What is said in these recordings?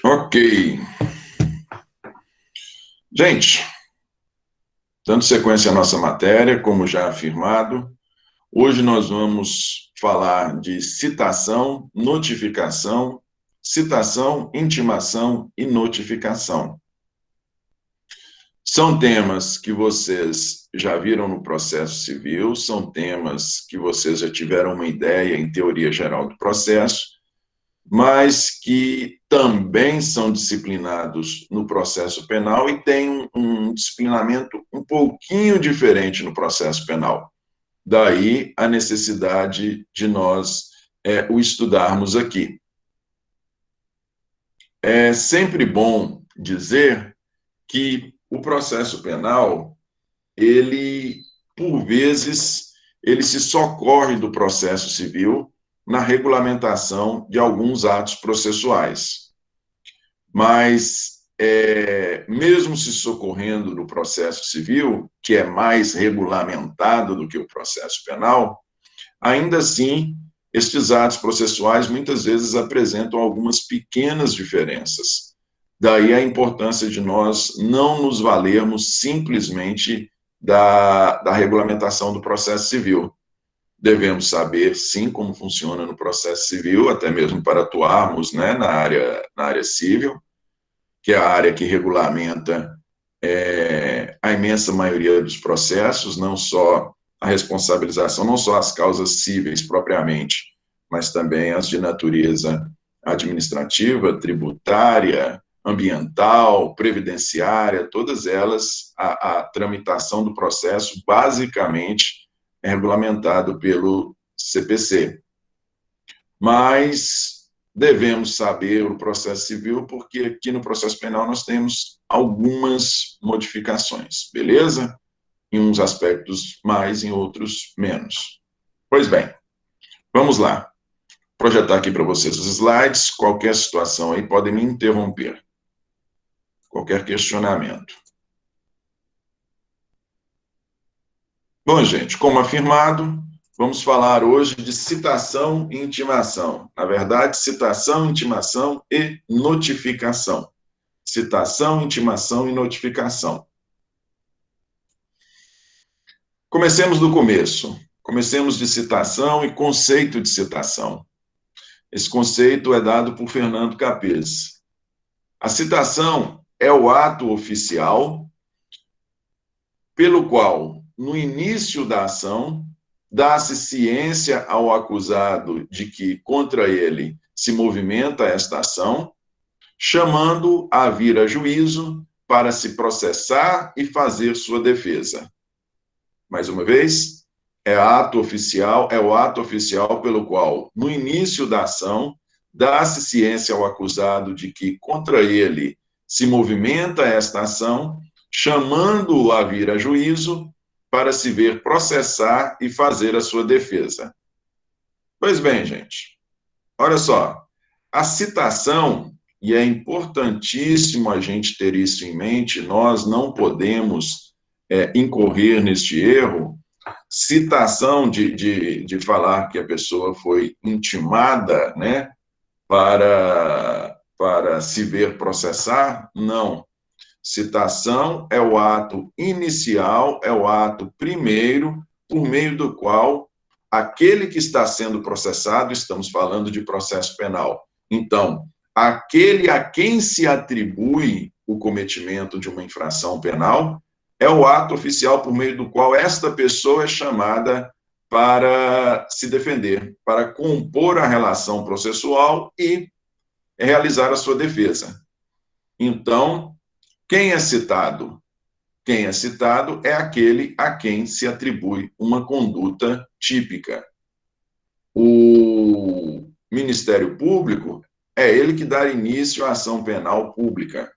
Ok. Gente, dando sequência à nossa matéria, como já afirmado, hoje nós vamos falar de citação, notificação, citação, intimação e notificação. São temas que vocês já viram no processo civil, são temas que vocês já tiveram uma ideia em teoria geral do processo, mas que também são disciplinados no processo penal e têm um disciplinamento um pouquinho diferente no processo penal. Daí a necessidade de nós o estudarmos aqui. É sempre bom dizer que o processo penal, ele, por vezes, ele se socorre do processo civil na regulamentação de alguns atos processuais. Mas, mesmo se socorrendo do processo civil, que é mais regulamentado do que o processo penal, ainda assim, estes atos processuais muitas vezes apresentam algumas pequenas diferenças. Daí a importância de nós não nos valermos simplesmente da regulamentação do processo civil. Devemos saber, sim, como funciona no processo civil, até mesmo para atuarmos, né, na área civil, que é a área que regulamenta a imensa maioria dos processos, não só a responsabilização, não só as causas cíveis propriamente, mas também as de natureza administrativa, tributária, ambiental, previdenciária, todas elas, a tramitação do processo basicamente é regulamentado pelo CPC. Mas devemos saber o processo civil, porque aqui no processo penal nós temos algumas modificações, beleza? Em uns aspectos mais, em outros menos. Pois bem, vamos lá. Projetar aqui para vocês os slides. Qualquer situação aí podem me interromper. Qualquer questionamento. Bom, gente, como afirmado, vamos falar hoje de citação e intimação. Na verdade, citação, intimação e notificação. Citação, intimação e notificação. Comecemos do começo. Comecemos de citação e conceito de citação. Esse conceito é dado por Fernando Capês. A citação é o ato oficial pelo qual, no início da ação, dá-se ciência ao acusado de que contra ele se movimenta esta ação, chamando a vir a juízo para se processar e fazer sua defesa. Mais uma vez, é o ato oficial pelo qual, no início da ação, dá-se ciência ao acusado de que contra ele se movimenta esta ação, chamando-o a vir a juízo para se ver processar e fazer a sua defesa. Pois bem, gente, olha só, a citação, e é importantíssimo a gente ter isso em mente, nós não podemos incorrer neste erro. Citação de falar que a pessoa foi intimada, né, para se ver processar, não. Citação é o ato inicial, é o ato primeiro, por meio do qual aquele que está sendo processado, estamos falando de processo penal. Então, aquele a quem se atribui o cometimento de uma infração penal é o ato oficial por meio do qual esta pessoa é chamada para se defender, para compor a relação processual e realizar a sua defesa. Então, quem é citado? Quem é citado é aquele a quem se atribui uma conduta típica. O Ministério Público é ele que dá início à ação penal pública,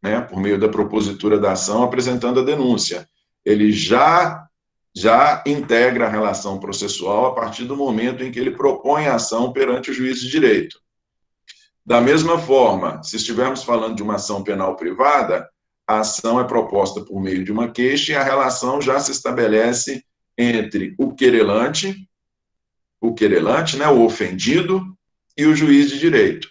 né, por meio da propositura da ação apresentando a denúncia. Ele já integra a relação processual a partir do momento em que ele propõe a ação perante o juiz de direito. Da mesma forma, se estivermos falando de uma ação penal privada, a ação é proposta por meio de uma queixa e a relação já se estabelece entre o querelante, né, o ofendido, e o juiz de direito.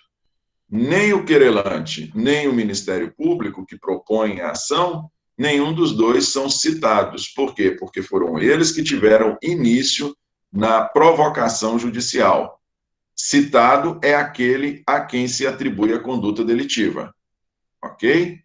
Nem o querelante, nem o Ministério Público que propõe a ação, nenhum dos dois são citados. Por quê? Porque foram eles que tiveram início na provocação judicial. Citado é aquele a quem se atribui a conduta delitiva. Ok?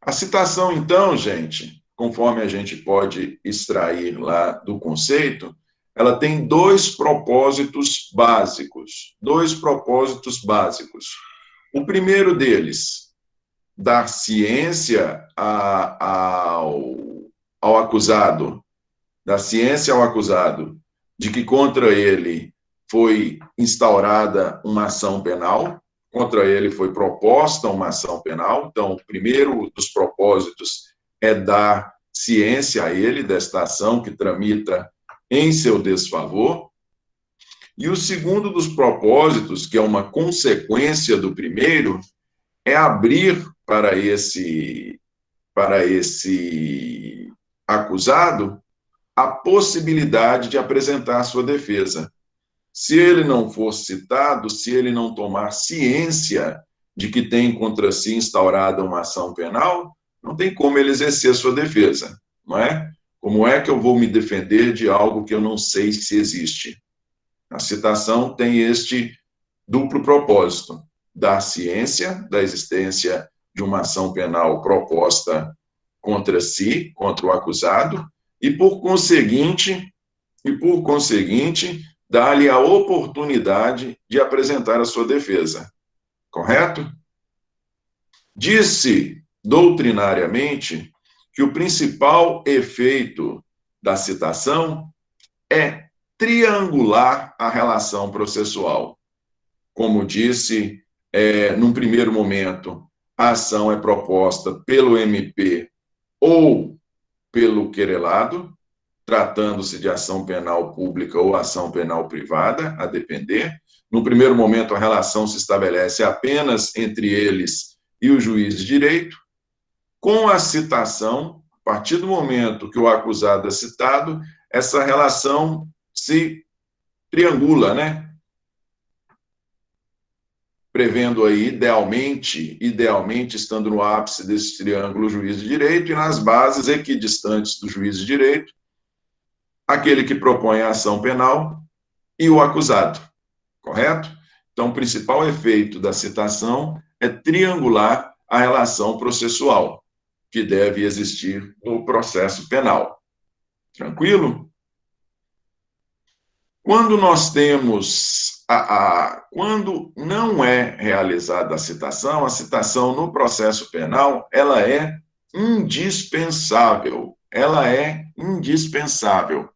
A citação, então, gente, conforme a gente pode extrair lá do conceito, ela tem dois propósitos básicos. Dois propósitos básicos. O primeiro deles, dar ciência ao acusado, dar ciência ao acusado de que contra ele foi instaurada uma ação penal, contra ele foi proposta uma ação penal. Então, o primeiro dos propósitos é dar ciência a ele desta ação que tramita em seu desfavor. E o segundo dos propósitos, que é uma consequência do primeiro, é abrir para esse acusado a possibilidade de apresentar sua defesa. Se ele não for citado, se ele não tomar ciência de que tem contra si instaurada uma ação penal, não tem como ele exercer sua defesa, não é? Como é que eu vou me defender de algo que eu não sei se existe? A citação tem este duplo propósito: dar ciência da existência de uma ação penal proposta contra si, contra o acusado, e por conseguinte, dar-lhe a oportunidade de apresentar a sua defesa. Correto? Disse doutrinariamente que o principal efeito da citação é triangular a relação processual. Como disse, num primeiro momento, a ação é proposta pelo MP ou pelo querelado, tratando-se de ação penal pública ou ação penal privada, a depender. No primeiro momento, a relação se estabelece apenas entre eles e o juiz de direito. Com a citação, a partir do momento que o acusado é citado, essa relação se triangula, né? Prevendo aí, idealmente, estando no ápice desse triângulo, o juiz de direito, e nas bases equidistantes do juiz de direito, aquele que propõe a ação penal e o acusado, correto? Então, o principal efeito da citação é triangular a relação processual que deve existir no processo penal. Tranquilo? Quando nós temos quando não é realizada a citação no processo penal, ela é indispensável. Ela é indispensável.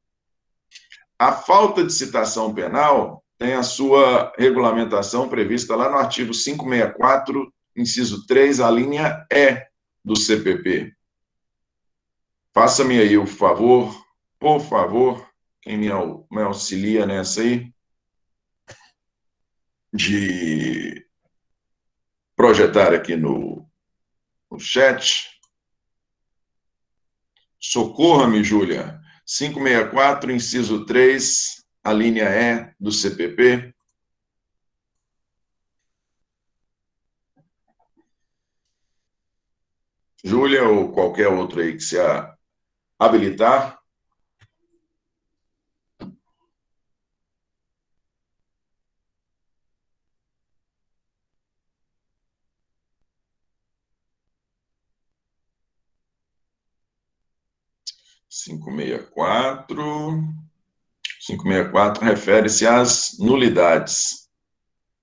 A falta de citação penal tem a sua regulamentação prevista lá no artigo 564, inciso 3, a linha E do CPP. Faça-me aí o favor, por favor, quem me auxilia nessa aí, de projetar aqui no chat. Socorra-me, Júlia. 564, inciso 3, a linha E do CPP. Júlia ou qualquer outro aí que se habilitar. Cinco seis quatro refere-se às nulidades.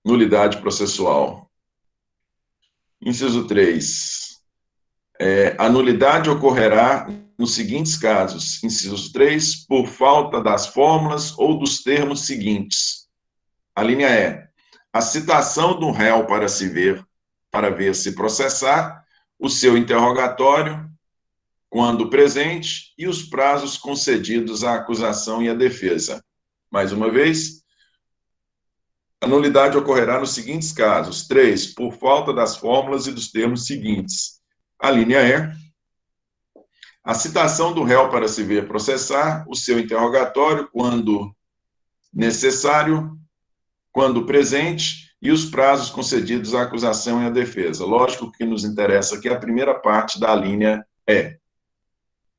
Nulidade processual. Inciso 3. A nulidade ocorrerá nos seguintes casos. Inciso 3, por falta das fórmulas ou dos termos seguintes. A linha E. A citação do réu para ver se processar, o seu interrogatório, quando presente, e os prazos concedidos à acusação e à defesa. Mais uma vez, a nulidade ocorrerá nos seguintes casos. 3, por falta das fórmulas e dos termos seguintes. A linha E. A citação do réu para se ver processar, o seu interrogatório, quando necessário, quando presente, e os prazos concedidos à acusação e à defesa. Lógico que nos interessa aqui a primeira parte da linha E,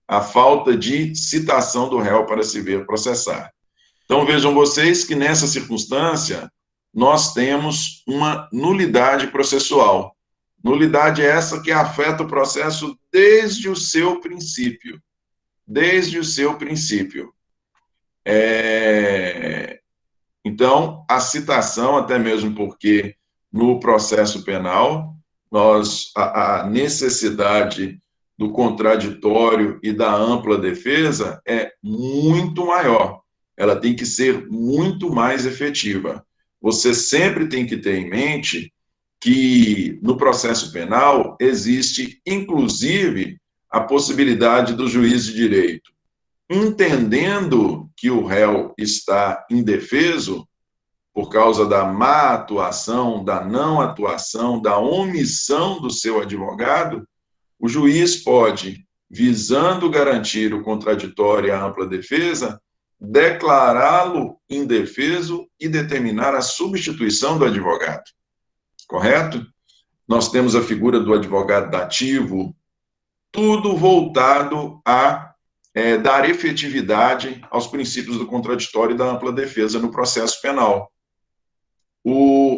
a falta de citação do réu para se ver processar. Então, vejam vocês que nessa circunstância, nós temos uma nulidade processual. Nulidade é essa que afeta o processo desde o seu princípio. Desde o seu princípio. Então, a citação, até mesmo porque no processo penal, a necessidade do contraditório e da ampla defesa é muito maior. Ela tem que ser muito mais efetiva. Você sempre tem que ter em mente que no processo penal existe, inclusive, a possibilidade do juiz de direito, entendendo que o réu está indefeso por causa da má atuação, da não atuação, da omissão do seu advogado, o juiz pode, visando garantir o contraditório e a ampla defesa, declará-lo indefeso e determinar a substituição do advogado. Correto? Nós temos a figura do advogado dativo, tudo voltado a dar efetividade aos princípios do contraditório e da ampla defesa no processo penal.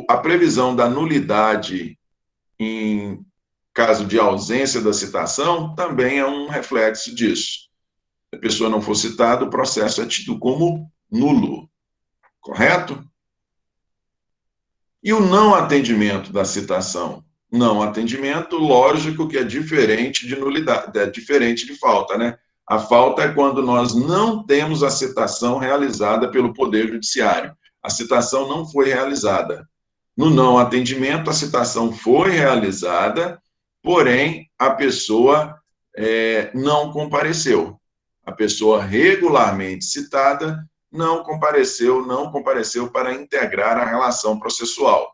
A previsão da nulidade em caso de ausência da citação também é um reflexo disso. Se a pessoa não for citada, o processo é tido como nulo. Correto? E o não atendimento da citação? Não atendimento, lógico que é diferente de nulidade, é diferente de falta, né? A falta é quando nós não temos a citação realizada pelo Poder Judiciário. A citação não foi realizada. No não atendimento, a citação foi realizada, porém, a pessoa não compareceu. A pessoa regularmente citada não compareceu para integrar a relação processual.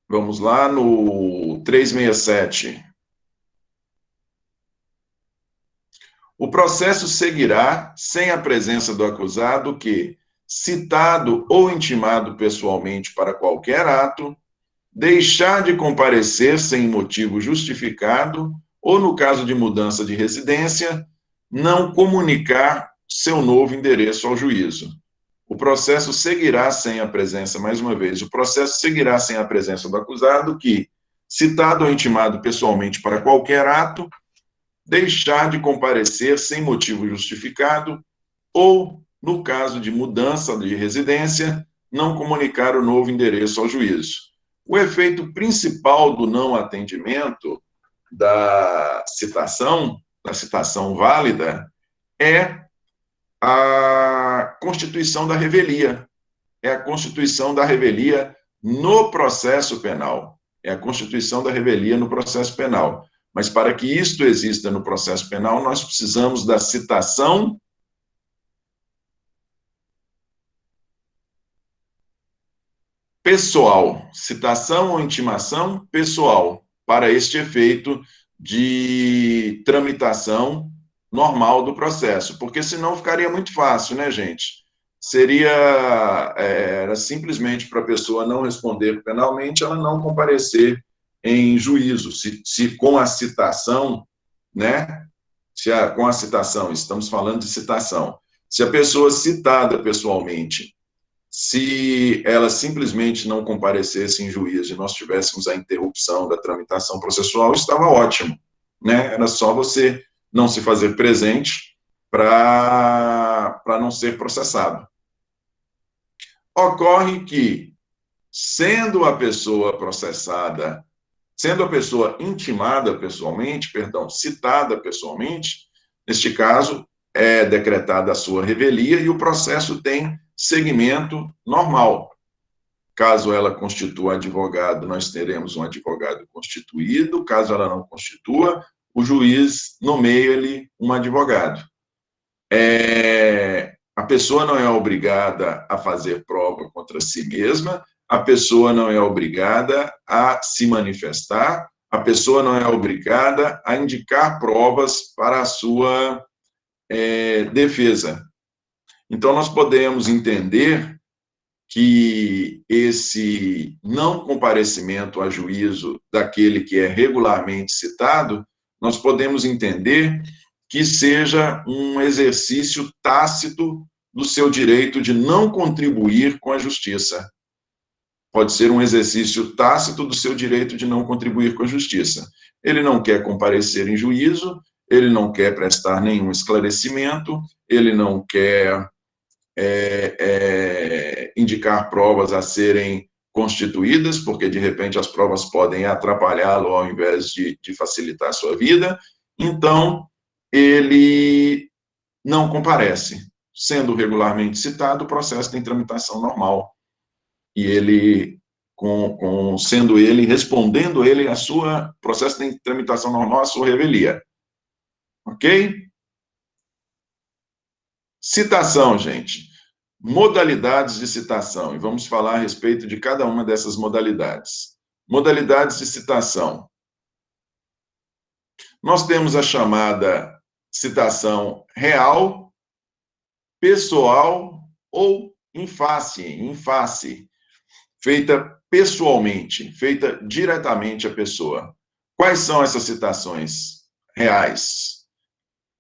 Vamos lá no 367. O processo seguirá sem a presença do acusado que, citado ou intimado pessoalmente para qualquer ato, deixar de comparecer sem motivo justificado ou, no caso de mudança de residência, não comunicar seu novo endereço ao juízo. O processo seguirá sem a presença, mais uma vez, o processo seguirá sem a presença do acusado que, citado ou intimado pessoalmente para qualquer ato, deixar de comparecer sem motivo justificado ou, no caso de mudança de residência, não comunicar o novo endereço ao juízo. O efeito principal do não atendimento da citação válida, é a constituição da revelia. É a constituição da revelia no processo penal. É a constituição da revelia no processo penal. Mas para que isto exista no processo penal, nós precisamos da citação pessoal, citação ou intimação pessoal, para este efeito de tramitação normal do processo, porque senão ficaria muito fácil, né, gente? Era simplesmente para a pessoa não responder penalmente, ela não comparecer em juízo, se com a citação, né? Com a citação, estamos falando de citação. Se a pessoa citada pessoalmente, se ela simplesmente não comparecesse em juízo e nós tivéssemos a interrupção da tramitação processual, estava ótimo, né? Era só você não se fazer presente para não ser processado. Ocorre que, sendo a pessoa processada, sendo a pessoa intimada pessoalmente, citada pessoalmente, neste caso, é decretada a sua revelia e o processo tem segmento normal. Caso ela constitua advogado, nós teremos um advogado constituído. Caso ela não constitua, o juiz nomeia-lhe um advogado. A pessoa não é obrigada a fazer prova contra si mesma, a pessoa não é obrigada a se manifestar, a pessoa não é obrigada a indicar provas para a sua defesa. Então, nós podemos entender que esse não comparecimento a juízo daquele que é regularmente citado, nós podemos entender que seja um exercício tácito do seu direito de não contribuir com a justiça. Pode ser um exercício tácito do seu direito de não contribuir com a justiça. Ele não quer comparecer em juízo, ele não quer prestar nenhum esclarecimento, ele não quer indicar provas a serem constituídas, porque de repente as provas podem atrapalhá-lo ao invés de facilitar a sua vida. Então, ele não comparece. Sendo regularmente citado, o processo tem tramitação normal. E ele, sendo ele, respondendo ele a sua processo de tramitação normal, a sua revelia. Ok? Citação, gente. Modalidades de citação. E vamos falar a respeito de cada uma dessas modalidades. Modalidades de citação. Nós temos a chamada citação real, pessoal ou em face, feita pessoalmente, feita diretamente à pessoa. Quais são essas citações reais?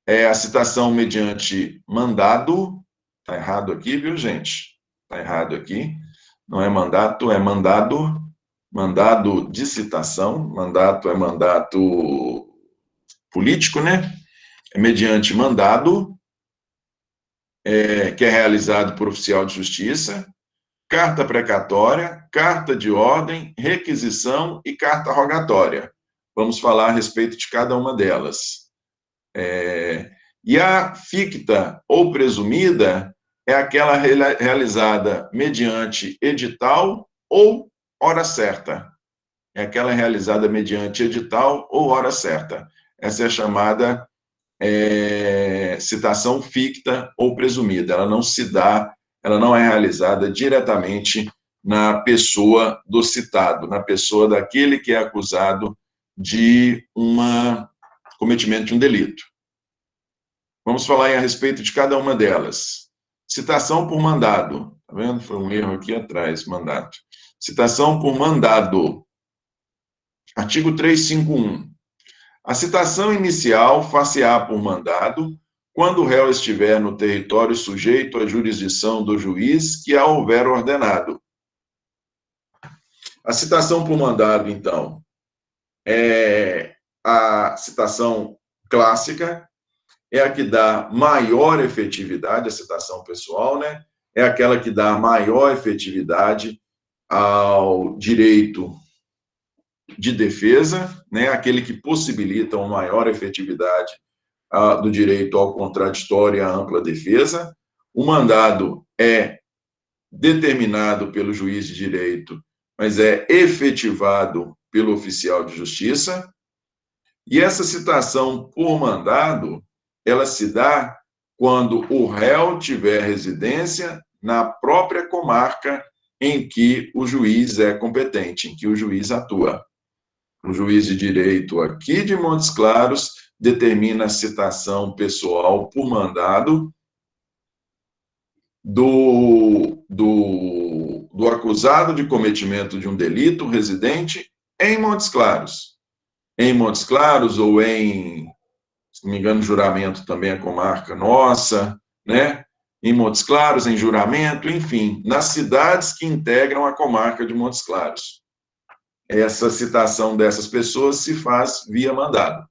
É a citação mediante mandado. Está errado aqui, viu, gente? Está errado aqui. Não é mandato, é mandado. Mandado de citação. Mandato é mandato político, né? É mediante mandado, que é realizado por oficial de justiça, carta precatória, carta de ordem, requisição e carta rogatória. Vamos falar a respeito de cada uma delas. E a ficta ou presumida é aquela realizada mediante edital ou hora certa. É aquela realizada mediante edital ou hora certa. Essa é a chamada citação ficta ou presumida. Ela não se dá, ela não é realizada diretamente na pessoa do citado, na pessoa daquele que é acusado de cometimento de um delito. Vamos falar a respeito de cada uma delas. Citação por mandado. Tá vendo? Foi um erro aqui atrás, mandato. Citação por mandado. Artigo 351. A citação inicial far-se-á por mandado, quando o réu estiver no território sujeito à jurisdição do juiz que a houver ordenado. A citação por mandado, então, é a citação clássica, é a que dá maior efetividade, a citação pessoal, né? É aquela que dá maior efetividade ao direito de defesa, né? Aquele que possibilita uma maior efetividade do direito ao contraditório e à ampla defesa. O mandado é determinado pelo juiz de direito, mas é efetivado pelo oficial de justiça. E essa citação por mandado, ela se dá quando o réu tiver residência na própria comarca em que o juiz é competente, em que o juiz atua. O juiz de direito aqui de Montes Claros determina a citação pessoal por mandado do acusado de cometimento de um delito residente em Montes Claros. Em Montes Claros ou se não me engano, Juramento também é comarca nossa, né? Em Montes Claros, em Juramento, enfim, nas cidades que integram a comarca de Montes Claros. Essa citação dessas pessoas se faz via mandado,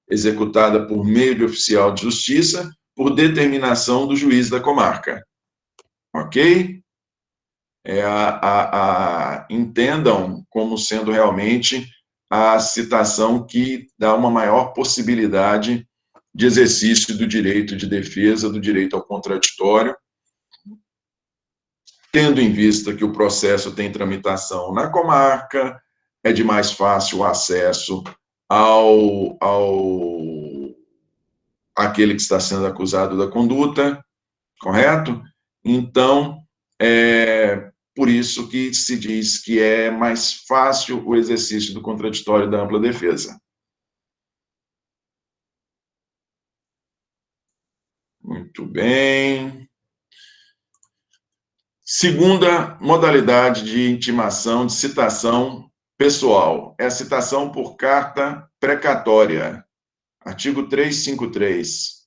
executada por meio de oficial de justiça, por determinação do juiz da comarca. Ok? Entendam como sendo realmente a citação que dá uma maior possibilidade de exercício do direito de defesa, do direito ao contraditório, tendo em vista que o processo tem tramitação na comarca, é de mais fácil acesso àquele que está sendo acusado da conduta, correto? Então, por isso que se diz que é mais fácil o exercício do contraditório da ampla defesa. Muito bem. Segunda modalidade de intimação, de citação pessoal, é a citação por carta precatória. Artigo 353.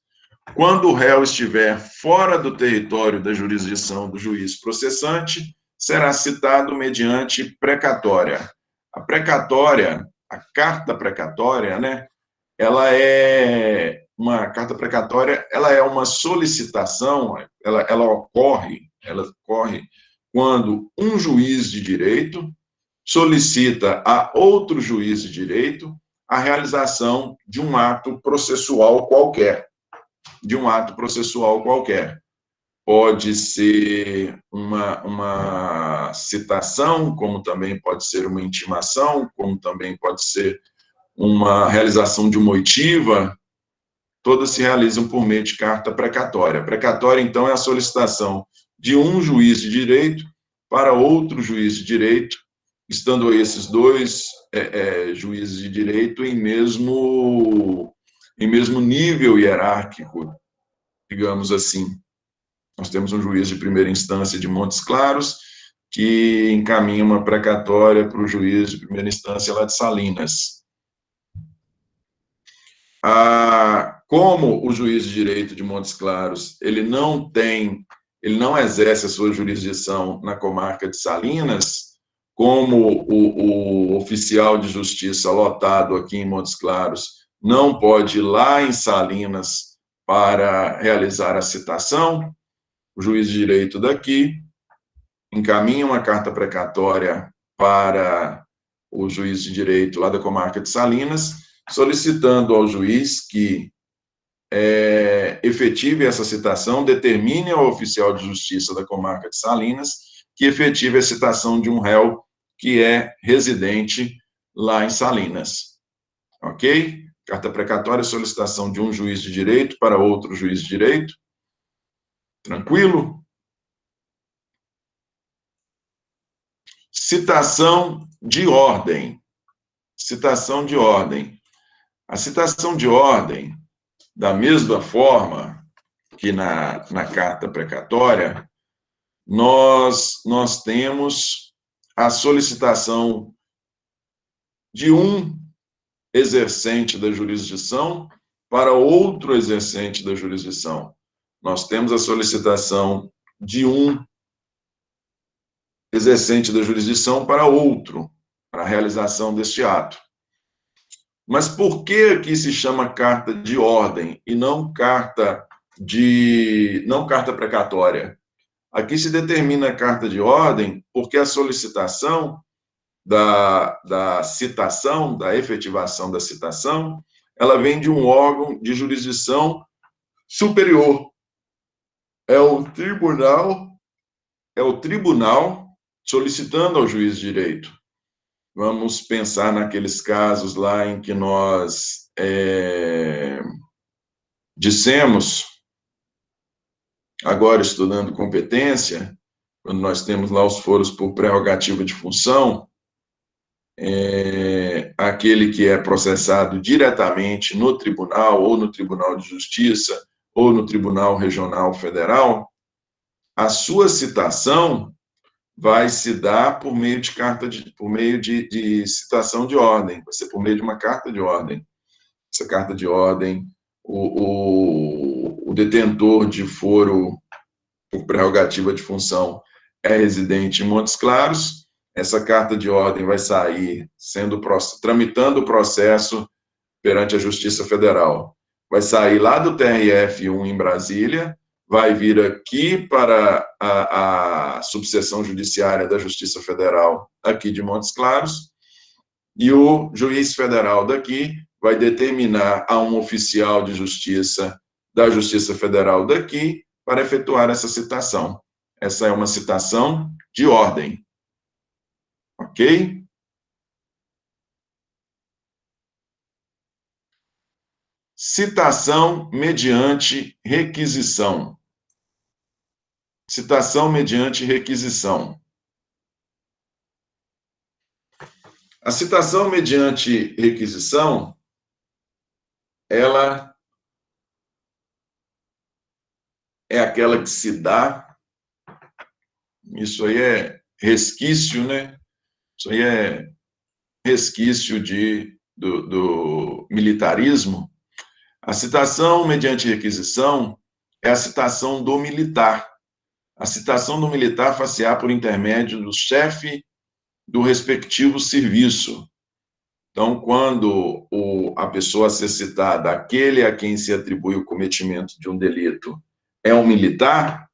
Quando o réu estiver fora do território da jurisdição do juiz processante, será citado mediante precatória. A precatória, a carta precatória, né? Ela é uma carta precatória, ela é uma solicitação, ela ocorre quando um juiz de direito solicita a outro juiz de direito a realização de um ato processual qualquer, Pode ser uma citação, como também pode ser uma intimação, como também pode ser uma realização de uma oitiva, todas se realizam por meio de carta precatória. Precatória, então, é a solicitação de um juiz de direito para outro juiz de direito, estando esses dois juízes de direito em mesmo nível hierárquico, digamos assim. Nós temos um juiz de primeira instância de Montes Claros, que encaminha uma precatória para o juiz de primeira instância lá de Salinas. Como o juiz de direito de Montes Claros, ele não exerce a sua jurisdição na comarca de Salinas, como o oficial de justiça lotado aqui em Montes Claros não pode ir lá em Salinas para realizar a citação, o juiz de direito daqui encaminha uma carta precatória para o juiz de direito lá da comarca de Salinas, solicitando ao juiz que efetive essa citação, determine ao oficial de justiça da comarca de Salinas que efetive a citação de um réu que é residente lá em Salinas. Ok? Carta precatória, solicitação de um juiz de direito para outro juiz de direito. Tranquilo? Citação de ordem. Citação de ordem. A citação de ordem, da mesma forma que na carta precatória, nós temos a solicitação de um exercente da jurisdição para outro exercente da jurisdição. Nós temos a solicitação de um exercente da jurisdição para outro, para a realização deste ato. Mas por que aqui se chama carta de ordem e não carta precatória? Aqui se determina a carta de ordem porque a solicitação da citação, da efetivação da citação, ela vem de um órgão de jurisdição superior. É o tribunal solicitando ao juiz de direito. Vamos pensar naqueles casos lá em que nós dissemos, agora estudando competência, quando nós temos lá os foros por prerrogativa de função, aquele que é processado diretamente no tribunal, ou no Tribunal de Justiça, ou no Tribunal Regional Federal, a sua citação vai se dar por meio de citação de ordem, vai ser por meio de uma carta de ordem. Essa carta de ordem, o detentor de foro por prerrogativa de função é residente em Montes Claros, essa carta de ordem vai sair tramitando o processo perante a Justiça Federal. Vai sair lá do TRF1 em Brasília, vai vir aqui para a subseção judiciária da Justiça Federal aqui de Montes Claros, e o juiz federal daqui vai determinar a um oficial de justiça da Justiça Federal daqui para efetuar essa citação. Essa é uma citação de ordem. Ok? Citação mediante requisição. Citação mediante requisição. A citação mediante requisição, ela é aquela que se dá Isso aí é resquício, né? Isso aí é resquício do militarismo. A citação mediante requisição é a citação do militar. A citação do militar far-se-á por intermédio do chefe do respectivo serviço. Então, quando a pessoa a ser citada, aquele a quem se atribui o cometimento de um delito, é um militar,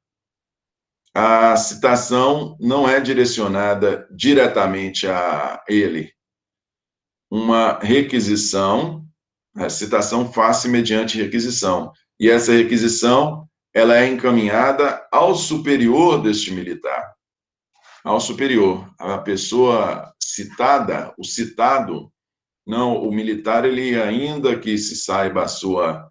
a citação não é direcionada diretamente a ele. Uma requisição, a citação faz-se mediante requisição. E essa requisição, ela é encaminhada ao superior deste militar. Ao superior. A pessoa citada, o citado, não, o militar, ele ainda que se saiba a sua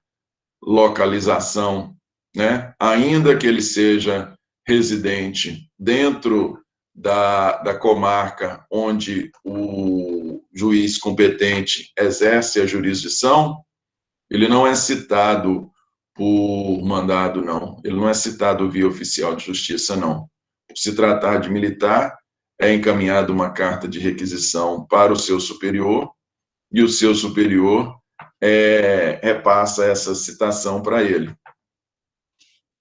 localização, né? Ainda que ele seja residente dentro da comarca onde o juiz competente exerce a jurisdição, ele não é citado por mandado, não. Ele não é citado via oficial de justiça, não. Por se tratar de militar, é encaminhada uma carta de requisição para o seu superior, e o seu superior repassa essa citação para ele.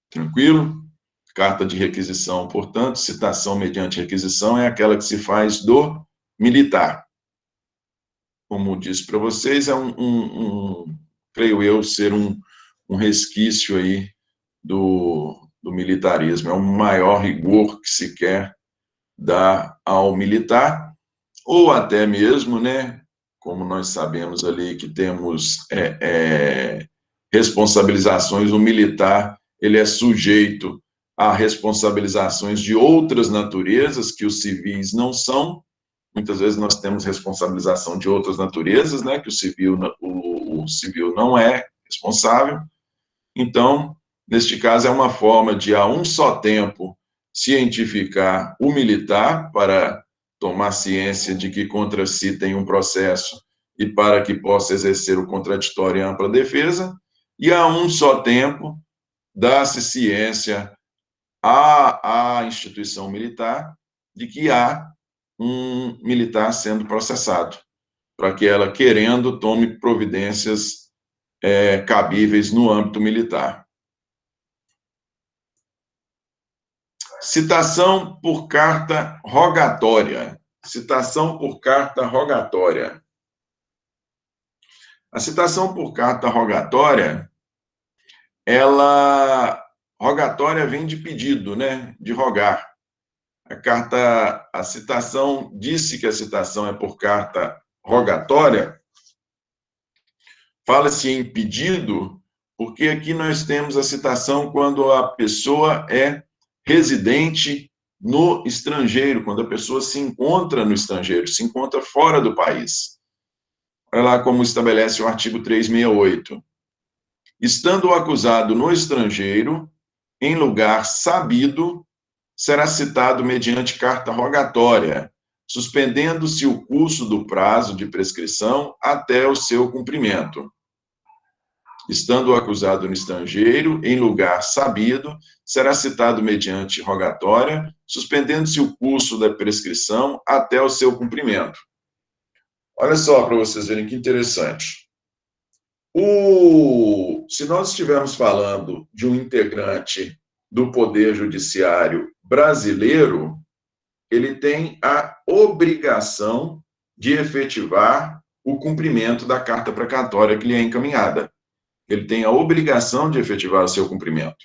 Tranquilo? Carta de requisição, portanto, citação mediante requisição é aquela que se faz do militar. Como disse para vocês, creio eu, ser um resquício aí do militarismo. É o maior rigor que se quer dar ao militar, ou até mesmo, né, como nós sabemos ali que temos responsabilizações, o militar ele é sujeito a responsabilizações de outras naturezas que os civis não são. Muitas vezes nós temos responsabilização de outras naturezas, né, que o civil não é responsável. Então, neste caso, é uma forma de, a um só tempo, cientificar o militar para tomar ciência de que contra si tem um processo e para que possa exercer o contraditório e ampla defesa, e a um só tempo dá-se ciência à instituição militar de que há um militar sendo processado, para que ela, querendo, tome providências cabíveis no âmbito militar. Citação por carta rogatória. Citação por carta rogatória. A citação por carta rogatória, rogatória vem de pedido, né? De rogar. A citação, disse que a citação é por carta rogatória, fala-se em pedido, porque aqui nós temos a citação quando a pessoa é residente no estrangeiro, quando a pessoa se encontra no estrangeiro, se encontra fora do país. Olha lá como estabelece o artigo 368. Estando o acusado no estrangeiro, em lugar sabido, será citado mediante carta rogatória, suspendendo-se o curso do prazo de prescrição até o seu cumprimento. Estando o acusado no estrangeiro, em lugar sabido, será citado mediante rogatória, suspendendo-se o curso da prescrição até o seu cumprimento. Olha só, para vocês verem que interessante. Se nós estivermos falando de um integrante do Poder Judiciário brasileiro, ele tem a obrigação de efetivar o cumprimento da carta precatória que lhe é encaminhada. Ele tem a obrigação de efetivar o seu cumprimento.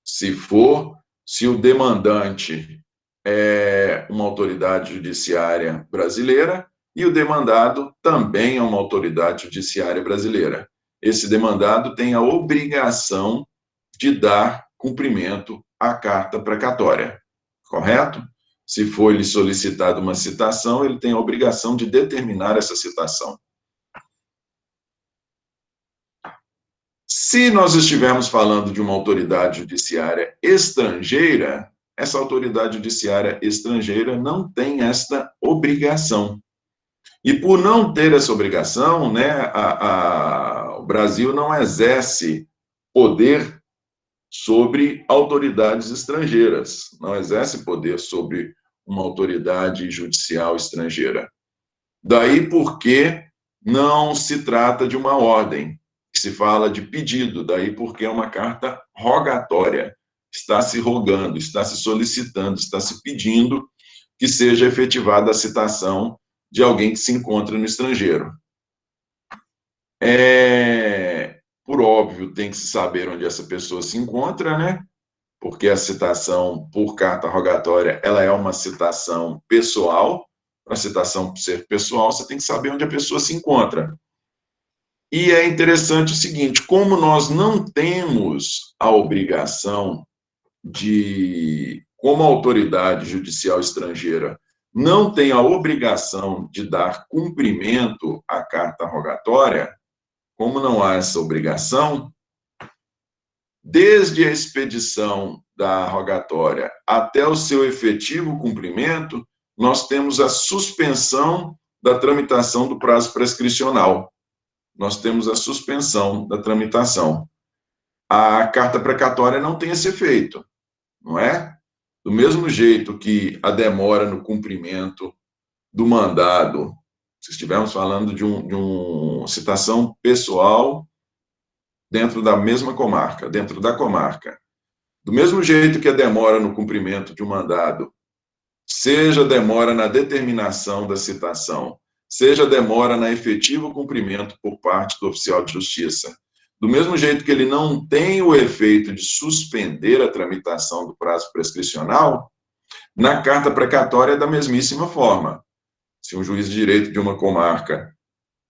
Se o demandante é uma autoridade judiciária brasileira e o demandado também é uma autoridade judiciária brasileira. Esse demandado tem a obrigação de dar cumprimento à carta precatória, correto? Se for lhe solicitada uma citação, ele tem a obrigação de determinar essa citação. Se nós estivermos falando de uma autoridade judiciária estrangeira, essa autoridade judiciária estrangeira não tem esta obrigação. E por não ter essa obrigação, né, o Brasil não exerce poder sobre autoridades estrangeiras, não exerce poder sobre uma autoridade judicial estrangeira. Daí porque não se trata de uma ordem, que se fala de pedido, daí porque é uma carta rogatória. Está se rogando, está se solicitando, está se pedindo que seja efetivada a citação de alguém que se encontra no estrangeiro. Por óbvio, tem que se saber onde essa pessoa se encontra, né? Porque a citação por carta rogatória, ela é uma citação pessoal. Para a citação ser pessoal, você tem que saber onde a pessoa se encontra. E é interessante o seguinte, como nós não temos a obrigação de, como autoridade judicial estrangeira, não tem a obrigação de dar cumprimento à carta rogatória, como não há essa obrigação, desde a expedição da rogatória até o seu efetivo cumprimento, nós temos a suspensão da tramitação do prazo prescricional. Nós temos a suspensão da tramitação. A carta precatória não tem esse efeito, não é? Do mesmo jeito que a demora no cumprimento do mandado, se estivermos falando de uma citação pessoal dentro da mesma comarca, dentro da comarca, do mesmo jeito que a demora no cumprimento de um mandado, seja demora na determinação da citação, seja demora na efetivo cumprimento por parte do oficial de justiça, do mesmo jeito que ele não tem o efeito de suspender a tramitação do prazo prescricional, na carta precatória é da mesmíssima forma. Se um juiz de direito de uma comarca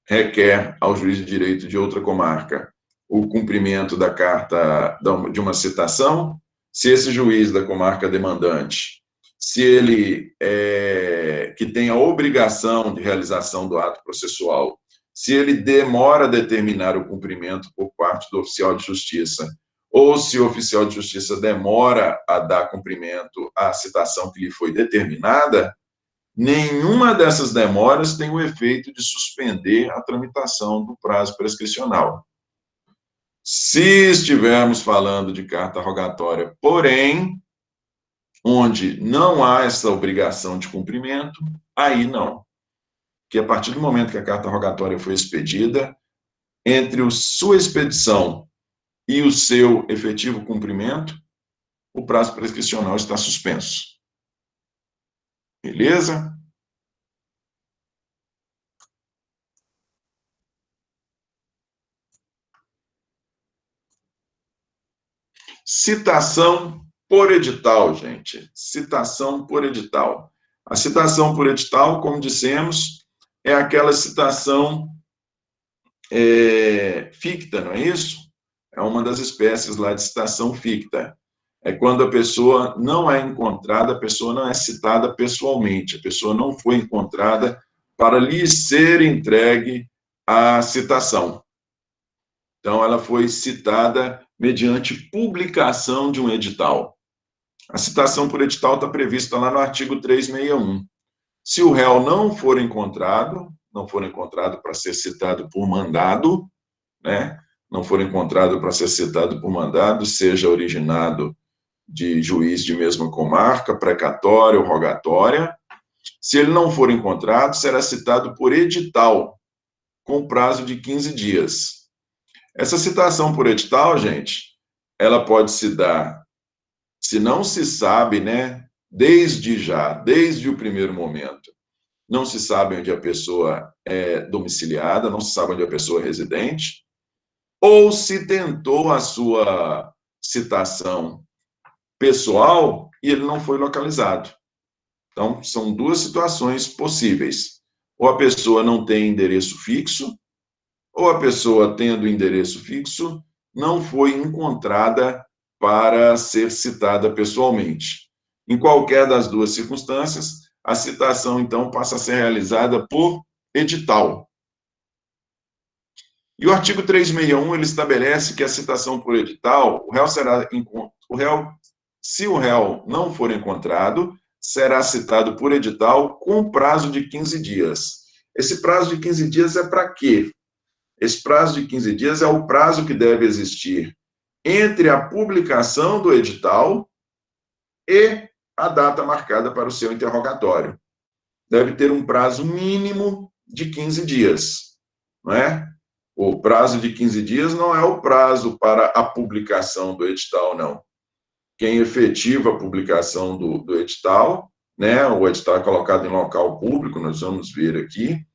requer ao juiz de direito de outra comarca o cumprimento da carta de uma citação, se esse juiz da comarca demandante, se ele que tem a obrigação de realização do ato processual, se ele demora a determinar o cumprimento por parte do oficial de justiça, ou se o oficial de justiça demora a dar cumprimento à citação que lhe foi determinada, nenhuma dessas demoras tem o efeito de suspender a tramitação do prazo prescricional. Se estivermos falando de carta rogatória, porém, onde não há essa obrigação de cumprimento, aí não. Que a partir do momento que a carta rogatória foi expedida, entre a sua expedição e o seu efetivo cumprimento, o prazo prescricional está suspenso. Beleza? Citação por edital, gente. Citação por edital. A citação por edital, como dissemos, é aquela citação ficta, não é isso? É uma das espécies lá de citação ficta. É quando a pessoa não é encontrada, a pessoa não é citada pessoalmente, a pessoa não foi encontrada para lhe ser entregue a citação. Então, ela foi citada mediante publicação de um edital. A citação por edital está prevista lá no artigo 361. Se o réu não for encontrado para ser citado por mandado, né? Não for encontrado para ser citado por mandado, seja originado de juiz de mesma comarca, precatória ou rogatória. Se ele não for encontrado, será citado por edital, com prazo de 15 dias. Essa citação por edital, gente, ela pode se dar, se não se sabe, né, desde o primeiro momento, não se sabe onde a pessoa é domiciliada, não se sabe onde a pessoa é residente, ou se tentou a sua citação pessoal e ele não foi localizado. Então, são duas situações possíveis. Ou a pessoa não tem endereço fixo, ou a pessoa, tendo endereço fixo, não foi encontrada para ser citada pessoalmente. Em qualquer das duas circunstâncias, a citação, então, passa a ser realizada por edital. E o artigo 361, ele estabelece que a citação por edital, se o réu não for encontrado, será citado por edital com prazo de 15 dias. Esse prazo de 15 dias é para quê? Esse prazo de 15 dias é o prazo que deve existir entre a publicação do edital e a data marcada para o seu interrogatório. Deve ter um prazo mínimo de 15 dias, não é? O prazo de 15 dias não é o prazo para a publicação do edital, não. Quem efetiva a publicação do edital, né? O edital é colocado em local público, nós vamos ver aqui.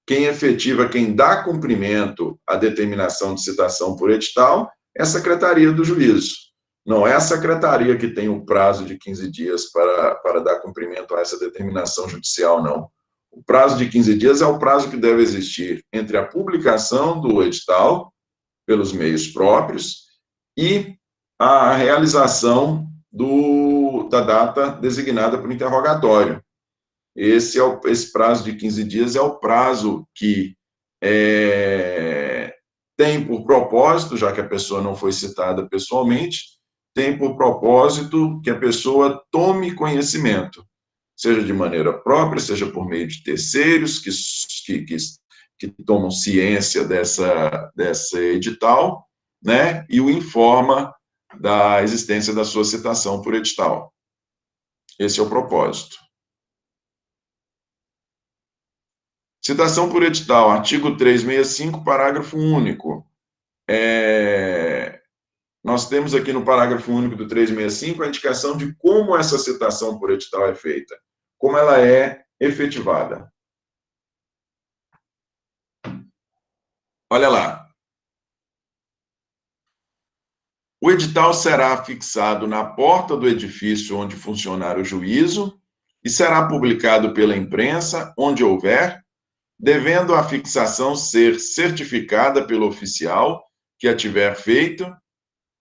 Quem efetiva, quem dá cumprimento à determinação de citação por edital é a Secretaria do Juízo. Não é a Secretaria que tem o prazo de 15 dias para dar cumprimento a essa determinação judicial, não. O prazo de 15 dias é o prazo que deve existir entre a publicação do edital, pelos meios próprios, e a realização da data designada para o interrogatório. Esse prazo de 15 dias é o prazo que tem por propósito, já que a pessoa não foi citada pessoalmente, tem por propósito que a pessoa tome conhecimento, seja de maneira própria, seja por meio de terceiros que tomam ciência dessa edital, né, e o informa da existência da sua citação por edital. Esse é o propósito. Citação por edital, artigo 365, parágrafo único. Nós temos aqui no parágrafo único do 365 a indicação de como essa citação por edital é feita, como ela é efetivada. Olha lá. O edital será fixado na porta do edifício onde funcionar o juízo e será publicado pela imprensa, onde houver, devendo a fixação ser certificada pelo oficial que a tiver feito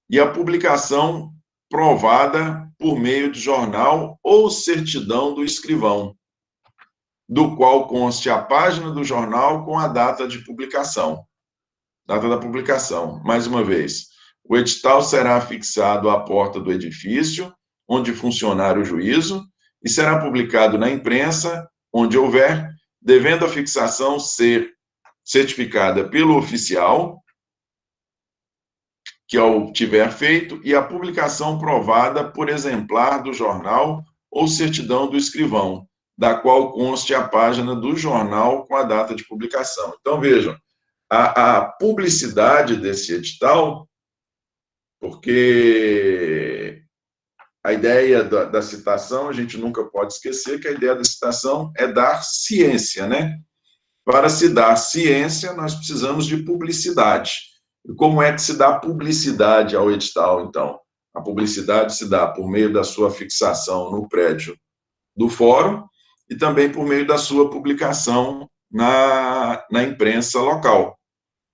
e a publicação provada por meio de jornal ou certidão do escrivão, do qual conste a página do jornal com a data de publicação. Data da publicação. Mais uma vez, o edital será fixado à porta do edifício, onde funcionar o juízo, e será publicado na imprensa, onde houver, devendo a fixação ser certificada pelo oficial que o tiver feito e a publicação provada por exemplar do jornal ou certidão do escrivão, da qual conste a página do jornal com a data de publicação. Então, vejam, a publicidade desse edital, porque a ideia da citação, a gente nunca pode esquecer que a ideia da citação é dar ciência, né? Para se dar ciência, nós precisamos de publicidade. E como é que se dá publicidade ao edital, então? A publicidade se dá por meio da sua fixação no prédio do fórum e também por meio da sua publicação na imprensa local,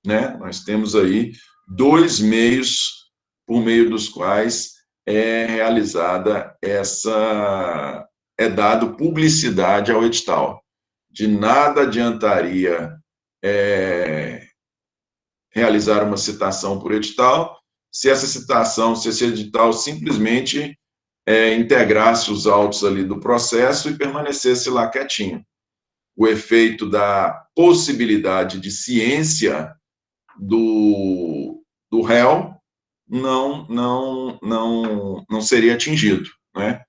né? Nós temos aí 2 meios por meio dos quais é realizada é dado publicidade ao edital. De nada adiantaria realizar uma citação por edital se esse edital simplesmente integrasse os autos ali do processo e permanecesse lá quietinho. O efeito da possibilidade de ciência do réu não seria atingido, né?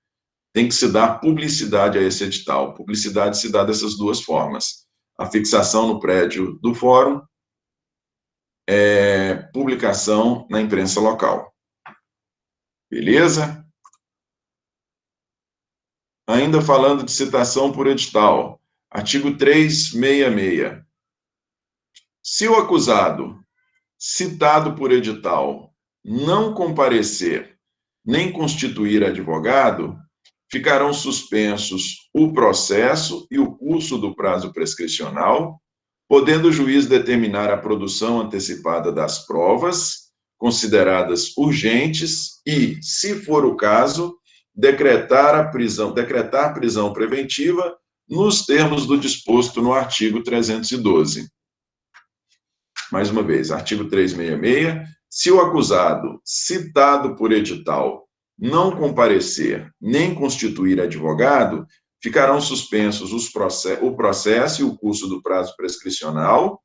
Tem que se dar publicidade a esse edital. Publicidade se dá dessas 2 formas. A fixação no prédio do fórum, publicação na imprensa local. Beleza? Ainda falando de citação por edital, artigo 366. Se o acusado, citado por edital, não comparecer nem constituir advogado, ficarão suspensos o processo e o curso do prazo prescricional, podendo o juiz determinar a produção antecipada das provas, consideradas urgentes, e, se for o caso, decretar prisão preventiva nos termos do disposto no artigo 312. Mais uma vez, artigo 366, se o acusado, citado por edital, não comparecer nem constituir advogado, ficarão suspensos o processo e o curso do prazo prescricional,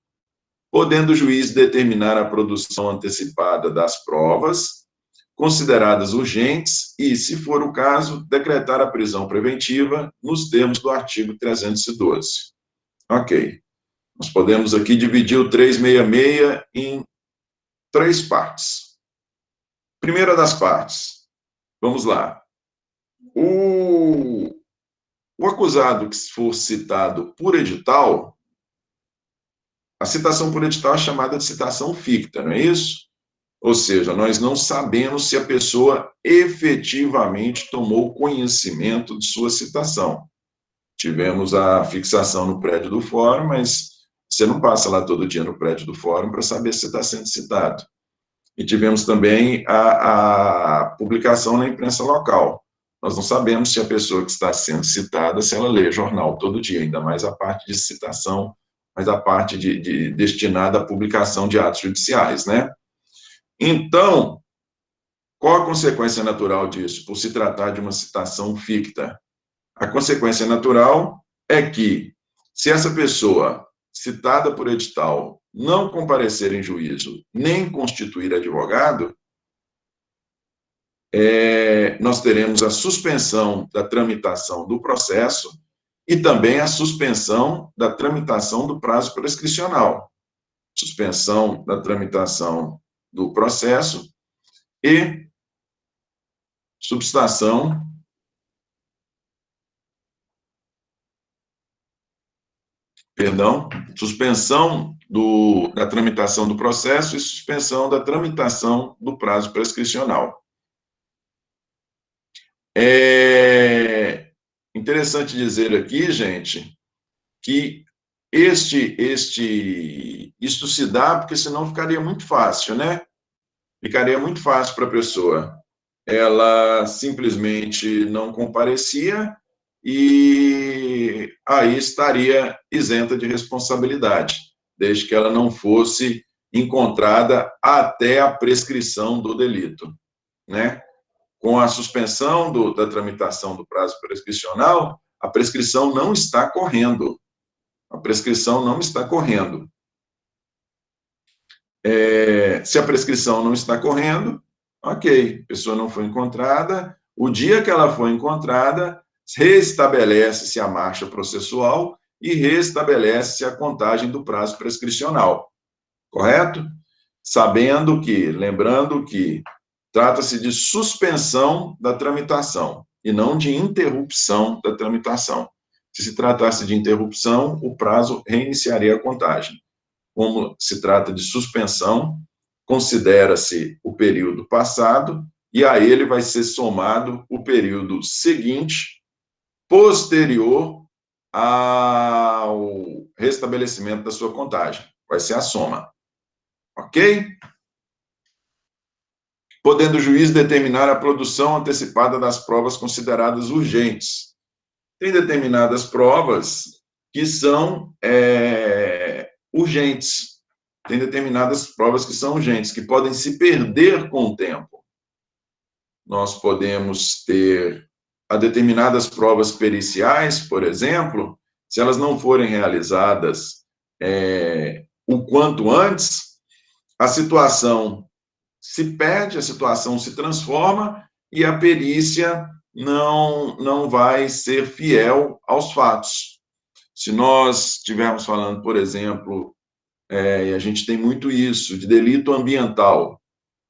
podendo o juiz determinar a produção antecipada das provas consideradas urgentes e, se for o caso, decretar a prisão preventiva nos termos do artigo 312. Ok. Nós podemos aqui dividir o 366 em 3 partes. Primeira das partes, vamos lá. O acusado que for citado por edital, a citação por edital é chamada de citação ficta, não é isso? Ou seja, nós não sabemos se a pessoa efetivamente tomou conhecimento de sua citação. Tivemos a fixação no prédio do fórum, mas você não passa lá todo dia no prédio do fórum para saber se está sendo citado. E tivemos também a publicação na imprensa local. Nós não sabemos se a pessoa que está sendo citada, se ela lê jornal todo dia, ainda mais a parte de citação, mas a parte destinada à publicação de atos judiciais, né? Então, qual a consequência natural disso, por se tratar de uma citação ficta? A consequência natural é que, se essa pessoa citada por edital não comparecer em juízo, nem constituir advogado, nós teremos a suspensão da tramitação do processo e também a suspensão da tramitação do prazo prescricional. Suspensão da tramitação do processo e substação suspensão da tramitação do processo e suspensão da tramitação do prazo prescricional. É interessante dizer aqui, gente, que isto se dá porque senão ficaria muito fácil, né? Ficaria muito fácil para a pessoa. Ela simplesmente não comparecia e aí estaria isenta de responsabilidade, desde que ela não fosse encontrada até a prescrição do delito, né? Com a suspensão da tramitação do prazo prescricional, a prescrição não está correndo. A prescrição não está correndo. Se a prescrição não está correndo, ok, a pessoa não foi encontrada, o dia que ela foi encontrada, restabelece-se a marcha processual e restabelece-se a contagem do prazo prescricional, correto? Lembrando que trata-se de suspensão da tramitação e não de interrupção da tramitação. Se tratasse de interrupção, o prazo reiniciaria a contagem. Como se trata de suspensão, considera-se o período passado e a ele vai ser somado o período seguinte, posterior ao restabelecimento da sua contagem. Vai ser a soma. Ok? Podendo o juiz determinar a produção antecipada das provas consideradas urgentes. Tem determinadas provas que são urgentes. Tem determinadas provas que são urgentes, que podem se perder com o tempo. Nós podemos ter determinadas provas periciais, por exemplo, se elas não forem realizadas o quanto antes, a situação se perde, a situação se transforma e a perícia não vai ser fiel aos fatos. Se nós estivermos falando, por exemplo, e a gente tem muito isso, de delito ambiental.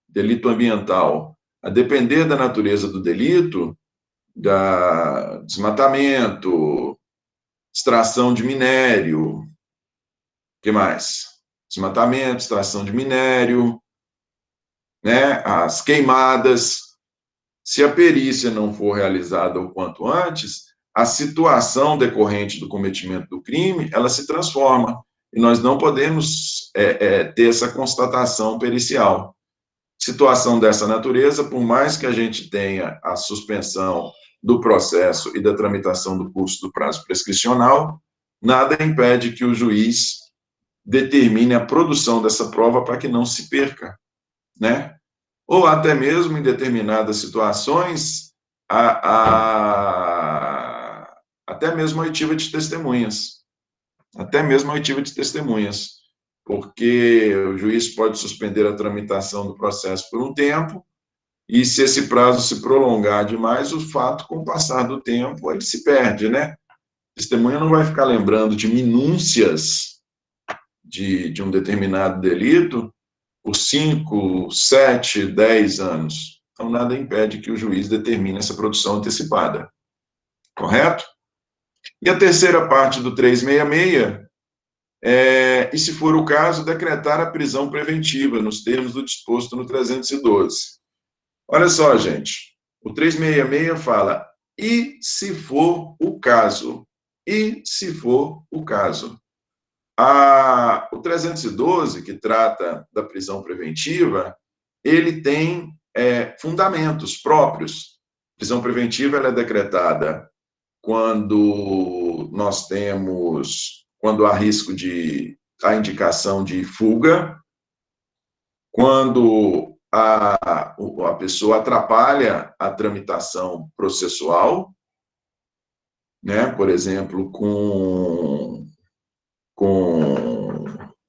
Delito ambiental, a depender da natureza do delito, desmatamento, extração de minério, o que mais? Desmatamento, extração de minério, né? As queimadas. Se a perícia não for realizada o quanto antes, a situação decorrente do cometimento do crime, ela se transforma. E nós não podemos ter essa constatação pericial. Situação dessa natureza, por mais que a gente tenha a suspensão do processo e da tramitação do curso do prazo prescricional, nada impede que o juiz determine a produção dessa prova para que não se perca, né? Ou até mesmo, em determinadas situações, até mesmo a oitiva de testemunhas. Até mesmo a oitiva de testemunhas. porque o juiz pode suspender a tramitação do processo por um tempo, e se esse prazo se prolongar demais, o fato, com o passar do tempo, ele se perde, né? A testemunha não vai ficar lembrando de minúcias de um determinado delito por 5, 7, 10 anos. Então, nada impede que o juiz determine essa produção antecipada. Correto? E a terceira parte do 366 e se for o caso, decretar a prisão preventiva, nos termos do disposto no 312. Olha só, gente, o 366 fala, e se for o caso? E se for o caso? O 312, que trata da prisão preventiva, ele tem fundamentos próprios. Prisão preventiva ela é decretada quando nós temos, quando há risco de, a indicação de fuga, quando a pessoa atrapalha a tramitação processual, né, por exemplo, com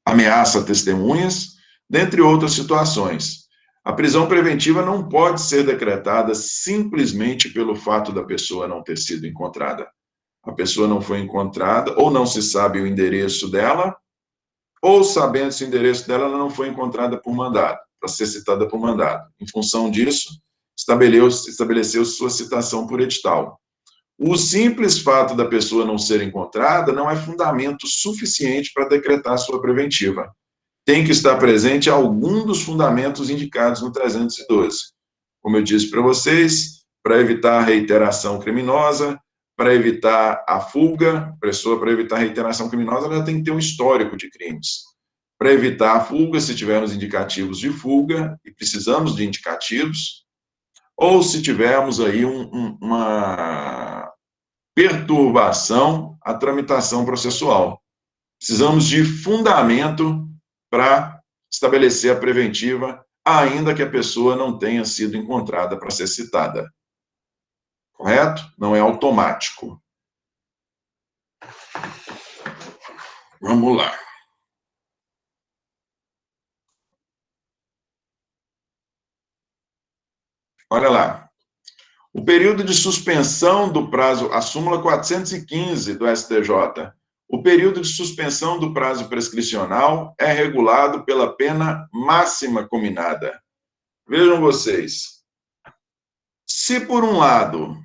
ameaça a testemunhas, dentre outras situações. A prisão preventiva não pode ser decretada simplesmente pelo fato da pessoa não ter sido encontrada. A pessoa não foi encontrada, ou não se sabe o endereço dela, ou sabendo-se o endereço dela, ela não foi encontrada por mandado, para ser citada por mandado. Em função disso, estabeleceu sua citação por edital. O simples fato da pessoa não ser encontrada não é fundamento suficiente para decretar sua preventiva. Tem que estar presente algum dos fundamentos indicados no 312. Como eu disse para vocês, para evitar a reiteração criminosa, para evitar a fuga, a pessoa, para evitar a reiteração criminosa, ela tem que ter um histórico de crimes. Para evitar a fuga, se tivermos indicativos de fuga, e precisamos de indicativos, ou se tivermos aí uma perturbação à tramitação processual. Precisamos de fundamento para estabelecer a preventiva, ainda que a pessoa não tenha sido encontrada para ser citada. Correto? Não é automático. Vamos lá. Olha lá. O período de suspensão do prazo, a súmula 415 do STJ, o período de suspensão do prazo prescricional é regulado pela pena máxima cominada. Vejam vocês, se por um lado,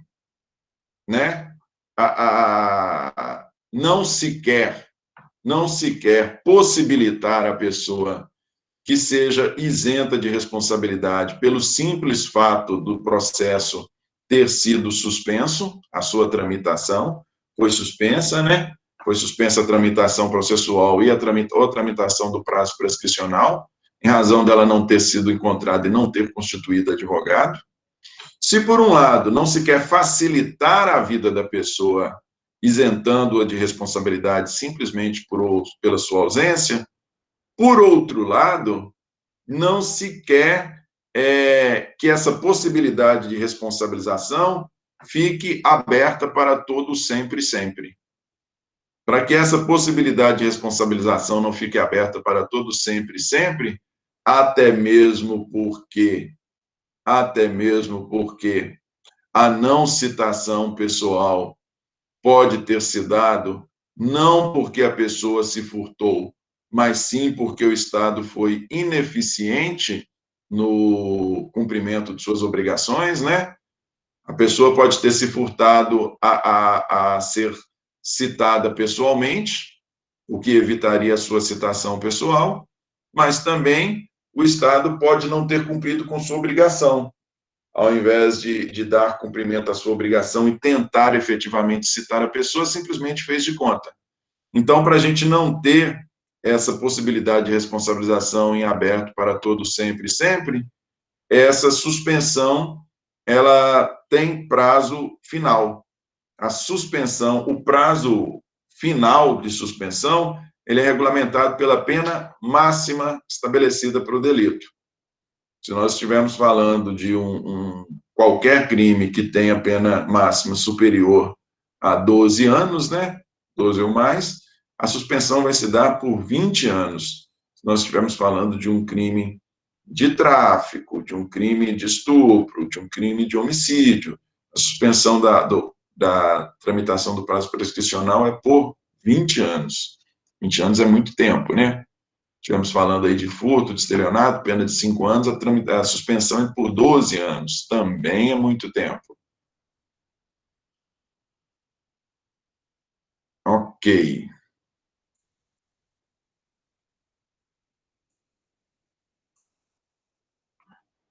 né, não se quer possibilitar a pessoa que seja isenta de responsabilidade pelo simples fato do processo ter sido suspenso, a sua tramitação foi suspensa, né? Foi suspensa a tramitação processual e a tramitação do prazo prescricional, em razão dela não ter sido encontrada e não ter constituído advogado. Se, por um lado, não se quer facilitar a vida da pessoa, isentando-a de responsabilidade simplesmente pela sua ausência, por outro lado, não se quer que essa possibilidade de responsabilização fique aberta para todos, sempre, sempre. Para que essa possibilidade de responsabilização não fique aberta para todos, sempre, sempre, até mesmo porque a não citação pessoal pode ter se dado não porque a pessoa se furtou, mas sim porque o Estado foi ineficiente no cumprimento de suas obrigações, né? A pessoa pode ter se furtado a ser citada pessoalmente, o que evitaria a sua citação pessoal, mas também o Estado pode não ter cumprido com sua obrigação, ao invés de dar cumprimento à sua obrigação e tentar efetivamente citar a pessoa, simplesmente fez de conta. Então, para a gente não ter essa possibilidade de responsabilização em aberto para todos, sempre, sempre, essa suspensão, ela tem prazo final. A suspensão, o prazo final de suspensão, ele é regulamentado pela pena máxima estabelecida para o delito. Se nós estivermos falando de qualquer crime que tenha pena máxima superior a 12 anos, né, 12 ou mais, a suspensão vai se dar por 20 anos. nós estivermos falando de um crime de tráfico, de um crime de estupro, de um crime de homicídio. A suspensão da tramitação do prazo prescricional é por 20 anos. 20 anos é muito tempo, né? Estivemos falando aí de furto, de estelionato, pena de 5 anos, a suspensão é por 12 anos. Também é muito tempo. Ok.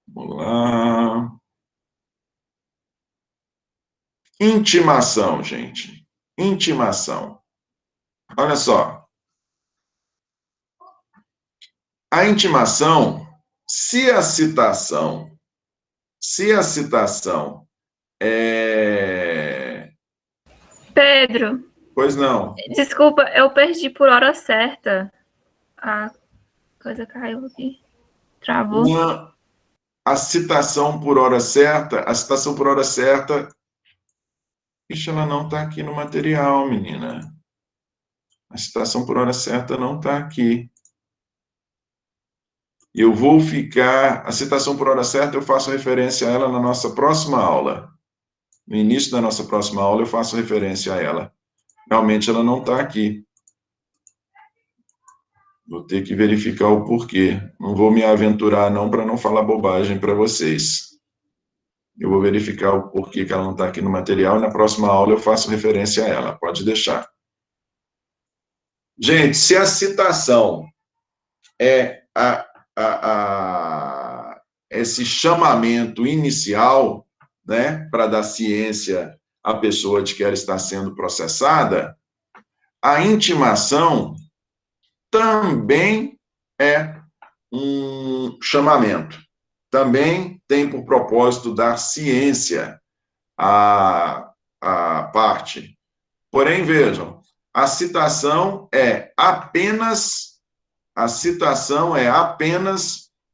Vamos lá. Intimação, gente. Intimação. Olha só. A intimação, se a citação é... Pedro, Pois não. desculpa, eu perdi por hora certa. A coisa caiu aqui. Travou. A citação por hora certa, ixi, ela não está aqui no material, menina. A citação por hora certa não está aqui. Eu vou ficar... A citação por hora certa, eu faço referência a ela na nossa próxima aula. No início da nossa próxima aula, eu faço referência a ela. Realmente, ela não está aqui. Vou ter que verificar o porquê. Não vou me aventurar, não, para não falar bobagem para vocês. Eu vou verificar o porquê que ela não está aqui no material, e na próxima aula eu faço referência a ela. Pode deixar. Gente, se a citação é esse chamamento inicial, né, para dar ciência à pessoa de que ela está sendo processada, a intimação também é um chamamento. Também tem por propósito dar ciência à parte. Porém, vejam, a citação é apenas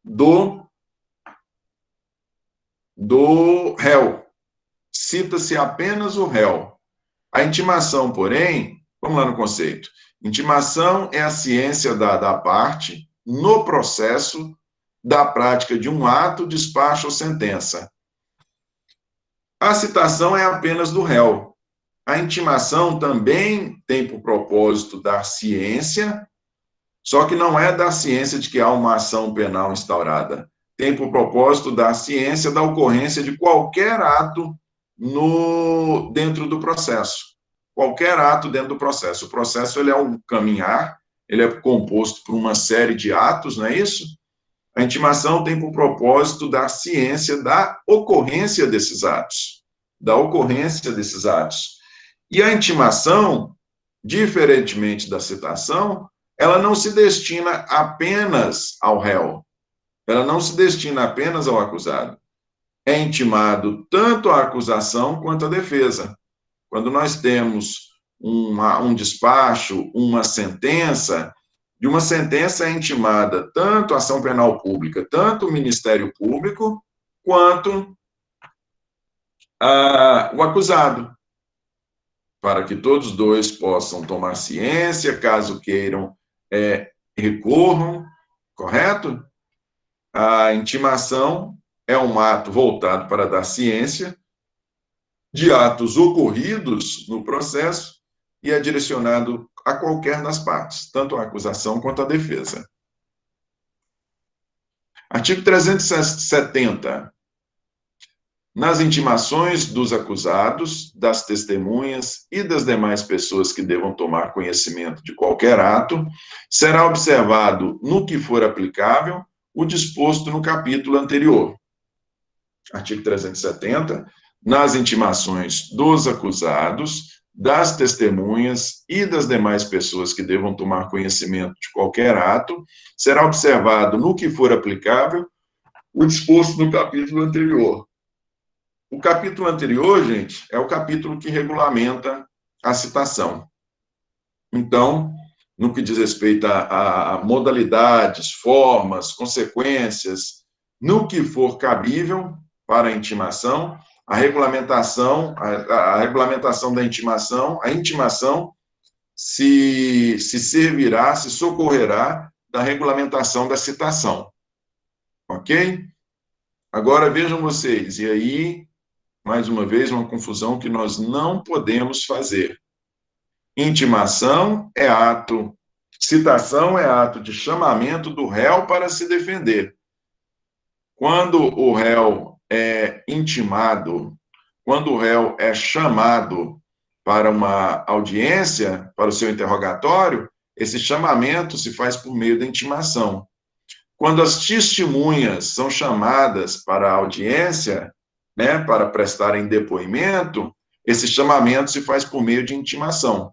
do réu. Cita-se apenas o réu. A intimação, porém, vamos lá no conceito. Intimação é a ciência da parte no processo da prática de um ato, despacho ou sentença. A citação é apenas do réu. A intimação também tem por propósito dar ciência, só que não é dar ciência de que há uma ação penal instaurada. Tem por propósito dar ciência da ocorrência de qualquer ato dentro do processo. Qualquer ato dentro do processo. O processo ele é um caminhar, ele é composto por uma série de atos, não é isso? A intimação tem por propósito dar ciência da ocorrência desses atos. Da ocorrência desses atos. E a intimação, diferentemente da citação, ela não se destina apenas ao réu. Ela não se destina apenas ao acusado. É intimado tanto a acusação quanto a defesa. Quando nós temos um despacho, uma sentença, de uma sentença é intimada tanto a ação penal pública, tanto o Ministério Público, quanto o acusado, para que todos dois possam tomar ciência, caso queiram, recorram, correto? A intimação é um ato voltado para dar ciência de atos ocorridos no processo e é direcionado a qualquer das partes, tanto a acusação quanto a defesa. Artigo 370. Nas intimações dos acusados, das testemunhas e das demais pessoas que devam tomar conhecimento de qualquer ato, será observado, no que for aplicável, o disposto no capítulo anterior. Artigo 370. Nas intimações dos acusados, das testemunhas e das demais pessoas que devam tomar conhecimento de qualquer ato, será observado, no que for aplicável, o disposto no capítulo anterior. O capítulo anterior, gente, é o capítulo que regulamenta a citação. Então, no que diz respeito a modalidades, formas, consequências, no que for cabível para a intimação, a regulamentação da intimação, a intimação se servirá, se socorrerá da regulamentação da citação. Ok? Agora vejam vocês, e aí, mais uma vez, uma confusão que nós não podemos fazer. Intimação é ato, citação é ato de chamamento do réu para se defender. Quando o réu é intimado, quando o réu é chamado para uma audiência, para o seu interrogatório, esse chamamento se faz por meio da intimação. Quando as testemunhas são chamadas para a audiência, né, para prestarem depoimento, esse chamamento se faz por meio de intimação,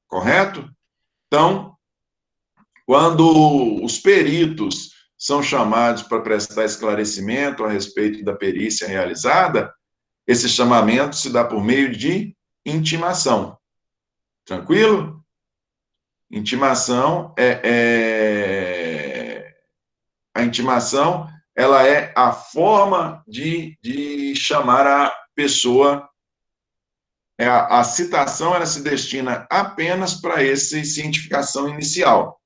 correto? Então, quando os peritos são chamados para prestar esclarecimento a respeito da perícia realizada, esse chamamento se dá por meio de intimação. Tranquilo? Intimação a intimação, ela é a forma de chamar a pessoa. A citação, ela se destina apenas para essa cientificação inicial.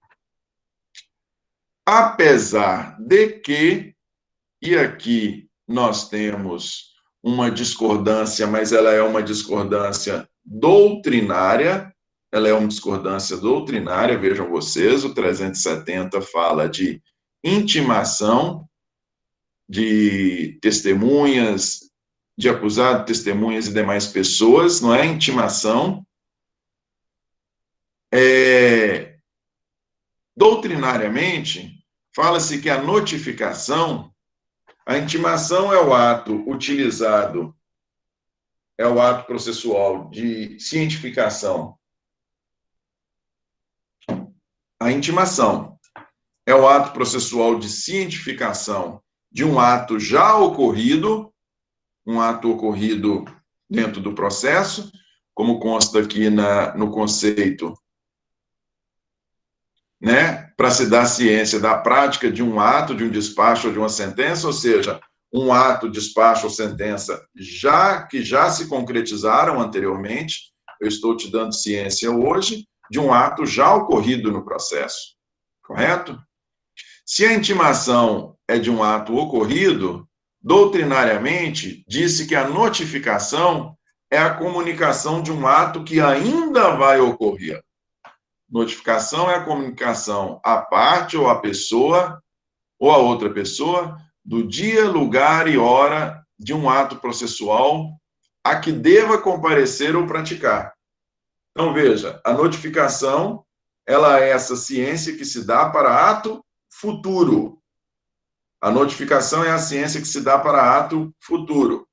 Apesar de que, e aqui nós temos uma discordância, mas ela é uma discordância doutrinária, vejam vocês, o 370 fala de intimação de testemunhas, de acusado, testemunhas e demais pessoas, não é intimação. Doutrinariamente, fala-se que a notificação, a intimação é o ato utilizado, é o ato processual de cientificação. A intimação é o ato processual de cientificação de um ato já ocorrido, um ato ocorrido dentro do processo, como consta aqui no conceito, né, para se dar ciência da prática de um ato, de um despacho ou de uma sentença, ou seja, um ato, despacho ou sentença que já se concretizaram anteriormente. Eu estou te dando ciência hoje de um ato já ocorrido no processo, correto? Se a intimação é de um ato ocorrido, doutrinariamente, disse que a notificação é a comunicação de um ato que ainda vai ocorrer. Notificação é a comunicação à parte ou à pessoa, ou a outra pessoa, do dia, lugar e hora de um ato processual a que deva comparecer ou praticar. Então, veja, a notificação, ela é essa ciência que se dá para ato futuro. A notificação é a ciência que se dá para ato futuro.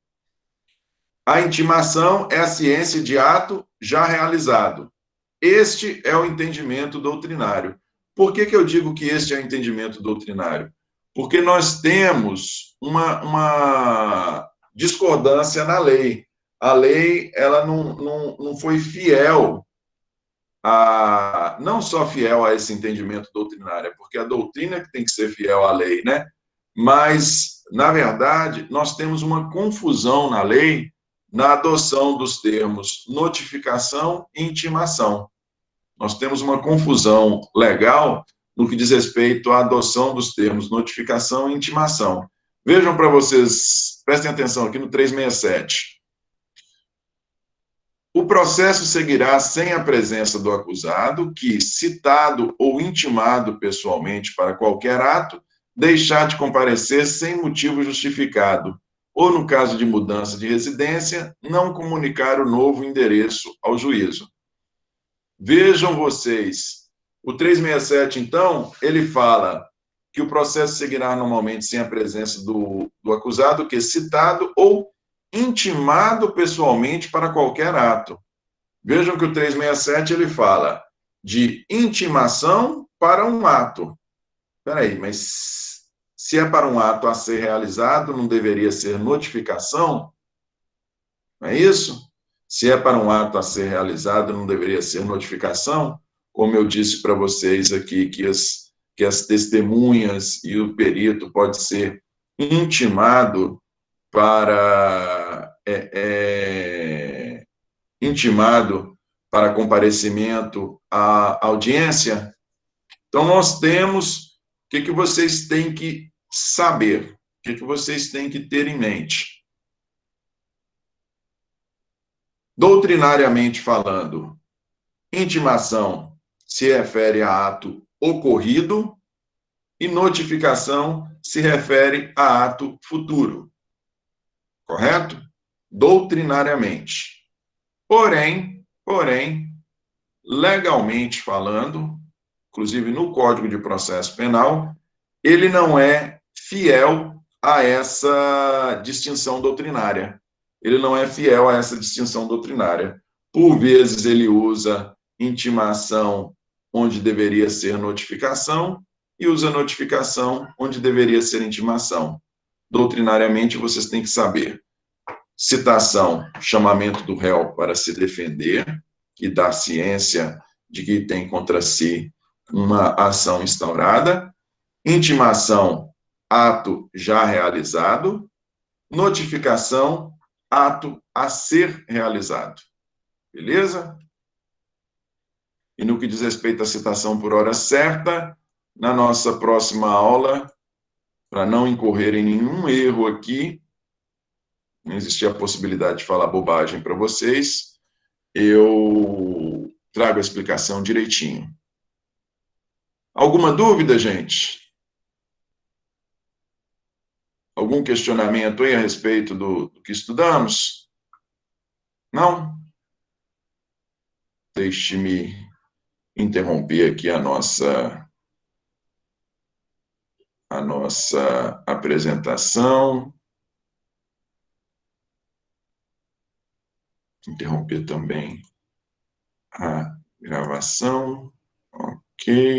A intimação é a ciência de ato já realizado. Este é o entendimento doutrinário. Por que eu digo que este é o entendimento doutrinário? Porque nós temos uma discordância na lei. A lei, ela não foi fiel, não só fiel a esse entendimento doutrinário, porque a doutrina que tem que ser fiel à lei, né? Mas, na verdade, nós temos uma confusão na lei na adoção dos termos notificação e intimação. Nós temos uma confusão legal no que diz respeito à adoção dos termos notificação e intimação. Vejam para vocês, prestem atenção aqui no 367. O processo seguirá sem a presença do acusado, que, citado ou intimado pessoalmente para qualquer ato, deixar de comparecer sem motivo justificado, ou, no caso de mudança de residência, não comunicar o novo endereço ao juízo. Vejam vocês, o 367, então, ele fala que o processo seguirá normalmente sem a presença do acusado, que é citado ou intimado pessoalmente para qualquer ato. Vejam que o 367, ele fala de intimação para um ato. Espera aí, mas se é para um ato a ser realizado, não deveria ser notificação? Não é isso? Se é para um ato a ser realizado, não deveria ser notificação? Como eu disse para vocês aqui, que as testemunhas e o perito pode ser intimado para comparecimento à audiência. Então, nós temos o que vocês têm que saber, o que vocês têm que ter em mente. Doutrinariamente falando, intimação se refere a ato ocorrido e notificação se refere a ato futuro. Correto? Doutrinariamente. Porém, legalmente falando, inclusive no Código de Processo Penal, ele não é fiel a essa distinção doutrinária. Ele não é fiel a essa distinção doutrinária. Por vezes ele usa intimação onde deveria ser notificação e usa notificação onde deveria ser intimação. Doutrinariamente, vocês têm que saber: citação, chamamento do réu para se defender e dar ciência de que tem contra si uma ação instaurada. Intimação, ato já realizado. Notificação, ato a ser realizado. Beleza? E no que diz respeito à citação por hora certa, na nossa próxima aula, para não incorrer em nenhum erro aqui, não existia a possibilidade de falar bobagem para vocês, eu trago a explicação direitinho. Alguma dúvida, gente? Algum questionamento aí a respeito do que estudamos? Não? Deixe-me interromper aqui a nossa apresentação. Interromper também a gravação. Ok.